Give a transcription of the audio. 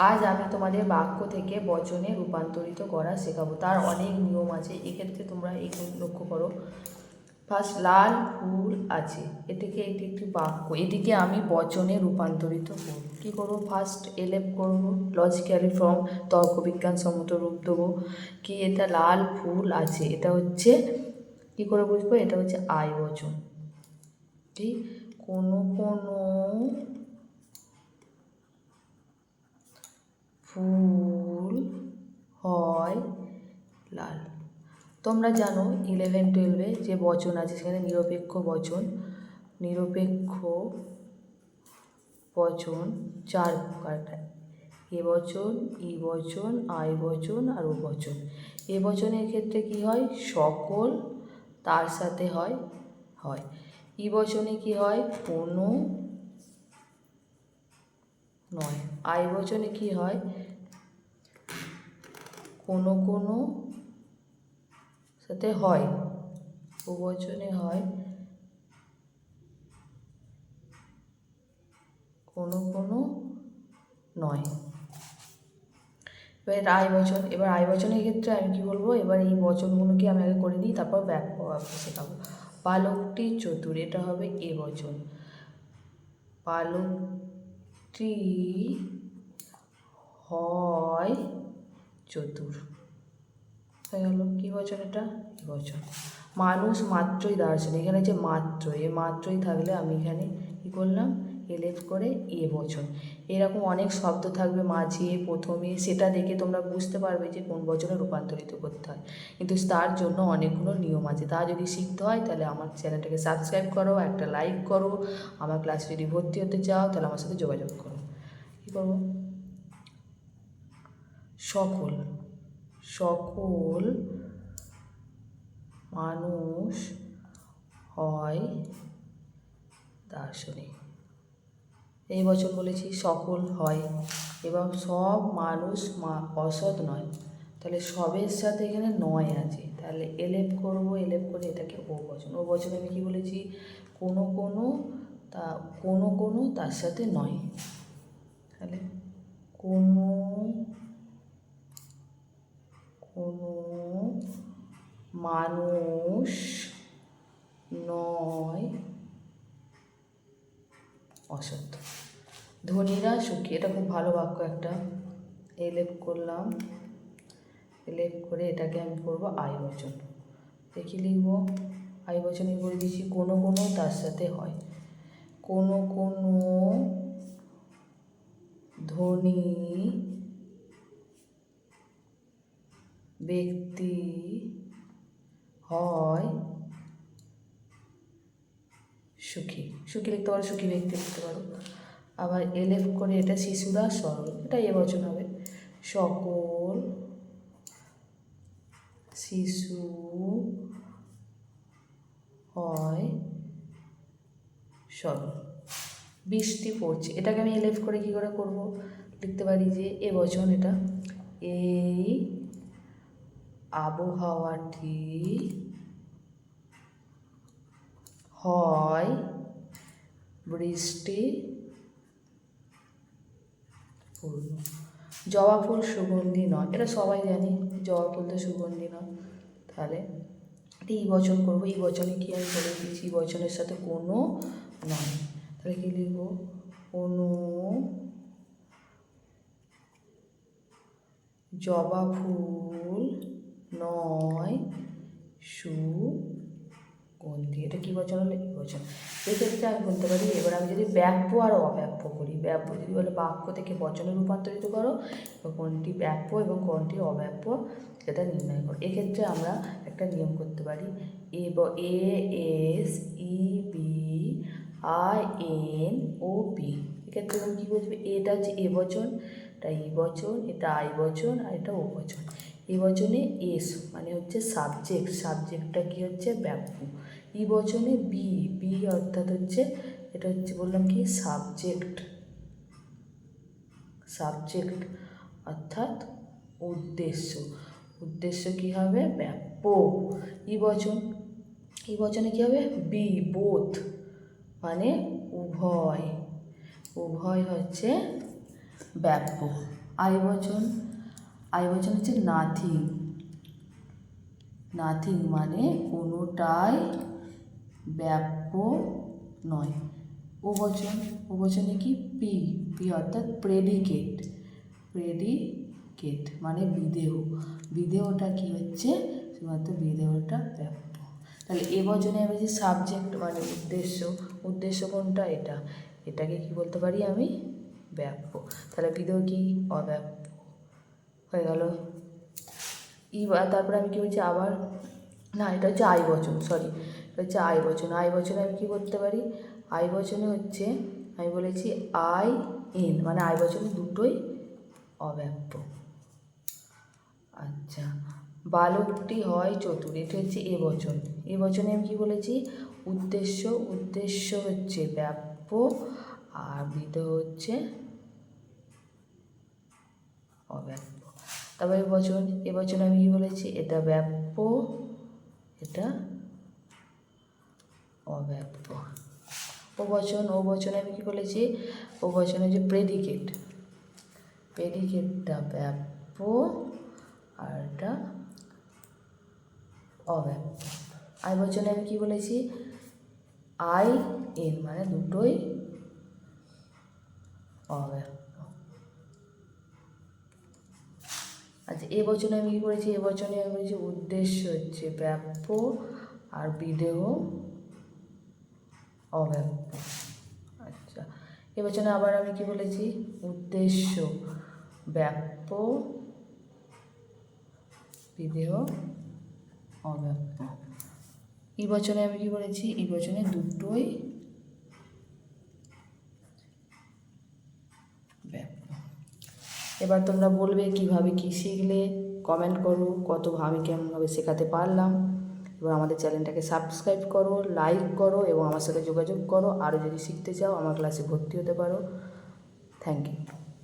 আজ আমি তোমাদের বাক্য থেকে বচনে রূপান্তরিত করা শেখাবো। তার অনেক নিয়ম আছে, এক্ষেত্রে তোমরা একটু লক্ষ্য করো। ফার্স্ট, লাল ফুল আছে, এটি একটি বাক্য, এটিকে আমি বচনে রূপান্তরিত করব। কী করবো? ফার্স্ট এলএফ করব, লজিক্যালি ফর্ম, তর্কবিজ্ঞানসম্মত রূপ দেবো। কি এটা লাল ফুল আছে, এটা হচ্ছে কী করে বুঝবো? এটা হচ্ছে আয় বচন। ঠিক, কোনো ফুল হয় লাল। তোমরা জানো 11-12 যে বচন আছে সেখানে নিরপেক্ষ বচন, চার প্রকার: এ বচন, ই বচন, আয় বচন আর ও বচন। এ বচনের ক্ষেত্রে কি হয়? সকল তার সাথে হয়। ই বচনে কি হয়? কোনো নয়। আয় বচনে কি হয়? কোনো সাথে হয়। ও বচনে হয় কোনো নয়। এবার আয় বচন, এবার আয় বচনের ক্ষেত্রে আমি কি বলবো? এবার এই বচনগুলোকে আমি আগে করে দিই, তারপর ব্যাখ্যা শেখাবো। বালকটি চতুর, এটা হবে এ বচন। বালকটি হয় চতুর, হয়ে গেল। কী বচন? এটা এ বচন। মানুষ মাত্রই দার্শনিক, এখানে যে মাত্র, এ মাত্রই থাকলে আমি এখানে কী করলাম? এলএফ করে এ বচন। এরকম অনেক শব্দ থাকবে মাঝে, প্রথমে, সেটা দেখে তোমরা বুঝতে পারবে যে কোন বচনে রূপান্তরিত করতে হয়। কিন্তু তার জন্য অনেকগুলো নিয়ম আছে, তা যদি শিখতে হয় তাহলে আমার চ্যানেলটাকে সাবস্ক্রাইব করো, একটা লাইক করো। আমার ক্লাসে যদি ভর্তি হতে চাও তাহলে আমার সাথে যোগাযোগ করো। কী করবো? সকল মানুষ হয় দার্শনিক। এই বছর বলেছি সকল হয়, এবং সব মানুষ অসৎ নয়। তাহলে সবের সাথে এখানে নয় আছে, তাহলে এলএফ করব, এলএফ করে এটাকে ও বচন। ও বচনে আমি কী বলেছি? কোনো তার সাথে নয়। তাহলে কোনো মানুষ নয় অসৎ। ধনীরা সুখী, এটা খুব ভালো বাক্য একটা। এলএফ করলাম, এলএফ করে এটাকে আমি করবো আয় বচন। দেখি লিখব, আয় বচনে করে দিচ্ছি কোনো তার সাথে হয়। কোনো ধনী ব্যক্তি হয় সুখী। লিখতে পারো, সুখী ব্যক্তি লিখতে পারো। আবার এলএফ করে এটা শিশুরা সরল, এটা এ বচন হবে। সকল শিশু হয় সরল। বৃষ্টি পড়ছে, এটাকে আমি এলএফ করে কী করে করব? লিখতে পারি যে এ বচন, এটা এই আবহাওয়াটি হয় বৃষ্টি পূর্ণ। জবা ফুল সুগন্ধি নয়, এটা সবাই জানি, জবা ফুল তো সুগন্ধি নয়। তাহলে এটা ই বচন করবো। এই বচনে কি আমি বলে দিয়েছি? এই বচনের সাথে কোনো নয়। তাহলে কি লিখব? কোনো জবা ফুল নয় সুগন্ধি, এটা কী বচন হলো? এই বচন। এক্ষেত্রে আমি বলতে পারি, এবার আমি যদি ব্যাপ্য আর অব্যাপ্য করি, ব্যাপ্য যদি বলে বাক্য থেকে বচনে রূপান্তরিত করো, কোনটি ব্যাপ্য এবং কোনটি অব্যাপ্য সেটা নির্ণয় করো। এক্ষেত্রে আমরা একটা নিয়ম করতে পারি, ASEBINOP। এক্ষেত্রে তুমি কী বুঝবে? এটা হচ্ছে এ বচন, এটা ই বচন, এটা আই বচন, আর এটা ও বচন। এ বচনে এস মানে হচ্ছে সাবজেক্ট, সাবজেক্টটা কী হচ্ছে? ব্যাপ্য। ই বচনে বি অর্থাৎ হচ্ছে, এটা হচ্ছে বললাম কি? সাবজেক্ট অর্থাৎ উদ্দেশ্য কী হবে? ব্যাপ্য। ই বচনে কী হবে? বোথ মানে উভয় হচ্ছে ব্যাপ্য। আইবচন, আইবচন হচ্ছে নাথিং, নাথিং মানে কোনোটাই ব্যাপ্য নয়। ওবচন, ওবচনে কি পি, পি অর্থাৎ প্রেডিকেট, প্রেডিকেট মানে বিধেয়, বিধেয়টা কি হচ্ছে শুধুমাত্র বিধেয়টা ব্যাপ্য। তাহলে এবচনে আমি যে সাবজেক্ট মানে উদ্দেশ্য, উদ্দেশ্য কোনটা এটা, এটাকে কি বলতে পারি আমি ব্যাপ্য। তাহলে বিধেয় কি অব্যাপ্য হয়ে গেল। তারপরে আমি কি বলছি আবার, না এটা হচ্ছে আইবচন, সরি এটা হচ্ছে আইবচন। আইবচনে আমি কি করতে পারি, আইবচনে হচ্ছে আমি বলেছি আই এন মানে আইবচনে দুটোই অব্যাপ্য। আচ্ছা, বালকটি হয় চতুর, এটা হচ্ছে এবচন। এবচনে আমি কি বলেছি উদ্দেশ্য, উদ্দেশ্য হচ্ছে ব্যাপ্য আর বিধেয় হচ্ছে অব্যাপ্য। তারপরে এবচন, এবচনে আমি কি বলেছি এটা ব্যাপ্য এটা অব্যাপ্য। ওবচন, ওবচনে আমি কি বলেছি ওবচনে যে প্রেডিকেট, প্রেডিকেটটা ব্যাপ্য আর এটা অব্যাপ্য। আইবচনে আমি কি বলেছি আই এন মানে দুটোই অব্যাপ্য। আচ্ছা, এবচনে আমি কী করেছি, এবচনে আমি বলেছি উদ্দেশ্য হচ্ছে ব্যাপ্য আর বিধেয় অব্যাপ্য। আচ্ছা, এবচনে আবার আমি কি বলেছি উদ্দেশ্য ব্যাপ্য বিধেয় অব্যাপ্য। ইবচনে আমি কি বলেছি ইবচনে দুটোই ব্যাপ্য। এবার তোমরা বলবে কিভাবে কি শিখলে, কমেন্ট করো কত আমি কেমনভাবে শেখাতে পারলাম। এবার আমাদের চ্যানেলটাকে সাবস্ক্রাইব করো, লাইক করো এবং আমার সাথে যোগাযোগ করো। আরও যদি শিখতে চাও আমার ক্লাসে ভর্তি হতে পারো। Thank you.